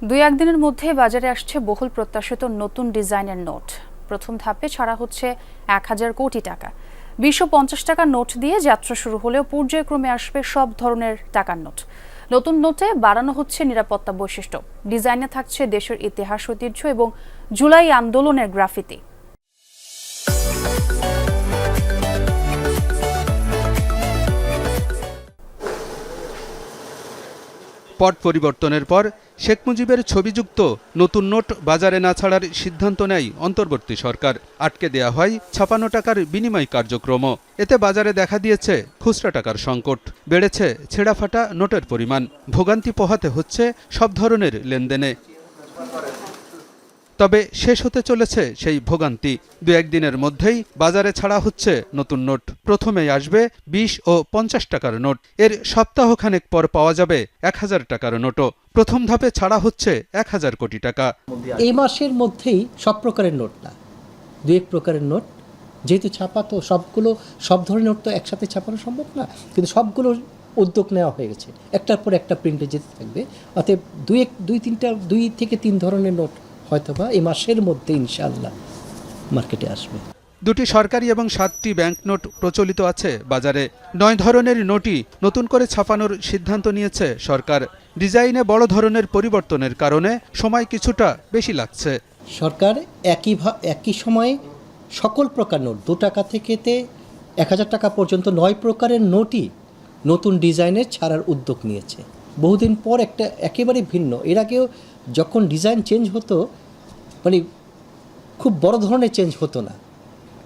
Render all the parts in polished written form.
দুই-এক দিনের মধ্যে বাজারে আসছে বহুল প্রত্যাশিত নতুন ডিজাইনের নোট। প্রথম ধাপে ছাড়া হচ্ছে ১,০০০ কোটি টাকা। ২৫০ টাকার নোট দিয়ে যাত্রা শুরু হলেও পর্যায়ক্রমে আসবে সব ধরনের টাকার নোট। নতুন নোটে বাড়ানো হচ্ছে নিরাপত্তা বৈশিষ্ট্য। ডিজাইনে থাকছে দেশের ইতিহাস, ঐতিহ্য এবং জুলাই আন্দোলনের গ্রাফিতি। পট পরিবর্তনের পর শেখ মুজিবের ছবিযুক্ত নতুন নোট বাজারে না ছাড়ার সিদ্ধান্ত নেয় অন্তর্বর্তী সরকার। আটকে দেয়া হয় ৫৬ টাকার বিনিময় কার্যক্রম। এতে বাজারে দেখা দিয়েছে খুচরা টাকার সংকট, বেড়েছে ছেঁড়াফাটা নোটের পরিমাণ, ভোগান্তি পোহাতে হচ্ছে সব ধরনের লেনদেনে। তবে শেষ হতে চলেছে সেই ভোগান্তি। দু-এক দিনের মধ্যেই বাজারে ছাড়া হচ্ছে নতুন নোট। প্রথমেই আসবে ২০ ও ৫০ টাকার নোট। এর সপ্তাহখানেক পর পাওয়া যাবে ১,০০০ টাকার নোটও। প্রথম ধাপে ছাড়া হচ্ছে ১,০০০ কোটি টাকা। এই মাসের মধ্যেই সব প্রকারের নোট না, দু-এক প্রকারের নোট, যেহেতু ছাপা তো সব ধরনের নোট তো একসাথে ছাপানো সম্ভব না, কিন্তু সবগুলো উদ্যোগ নেওয়া হয়ে গেছে। একটার পর একটা প্রিন্টে যেতে থাকবে। অতএব দুই থেকে তিন ধরনের নোট হয়তোবা এই মাসের মধ্যে ইনশাআল্লাহ মার্কেটে আসবে। দুটি সরকারি এবং ৭টি ব্যাংক নোট প্রচলিত আছে বাজারে। ৯ ধরনের নোটই নতুন করে ছাপানোর সিদ্ধান্ত নিয়েছে সরকার। ডিজাইনে বড় ধরনের পরিবর্তনের কারণে সময় কিছুটা বেশি লাগছে। সরকার একই সময়ে সকল প্রকার নোট ২ টাকা থেকে ১,০০০ টাকা পর্যন্ত ৯ প্রকারের নোটই নতুন ডিজাইনের ছাড়ার উদ্যোগ নিয়েছে। বহুদিন পর একটা একেবারে ভিন্ন। এর আগেও যখন ডিজাইন চেঞ্জ হতো, মানে খুব বড় ধরনের চেঞ্জ হতো না,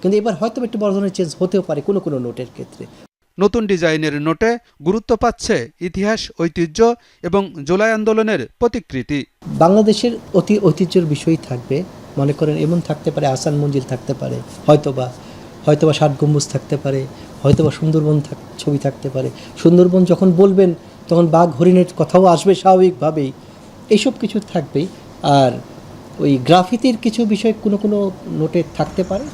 কিন্তু এবার হয়তো একটু বড় ধরনের চেঞ্জ হতেও পারে কোনো কোনো নোটের ক্ষেত্রে। নতুন ডিজাইনের নোটে গুরুত্ব পাচ্ছে ইতিহাস, ঐতিহ্য এবং জুলাই আন্দোলনের প্রতিকৃতি। বাংলাদেশের ঐতিহ্যের বিষয়ই থাকবে। মনে করেন এমন থাকতে পারে আহসান মঞ্জিল থাকতে পারে, হয়তোবা ৬ গম্বুজ থাকতে পারে, হয়তোবা সুন্দরবন ছবি থাকতে পারে। সুন্দরবন যখন বলবেন তখন বাঘ হরিণের কথাও আসবে স্বাভাবিকভাবেই। এইসব কিছু থাকবেই। আর ওই গ্রাফিতির কিছু বিষয় কোনো কোনো নোটে থাকতে পারে।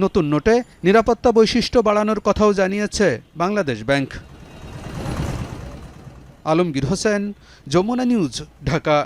নতুন নোটে নিরাপত্তা বৈশিষ্ট্য বাড়ানোর কথাও জানিয়েছে বাংলাদেশ ব্যাংক। আলমগীর হোসেন, যমুনা নিউজ, ঢাকা।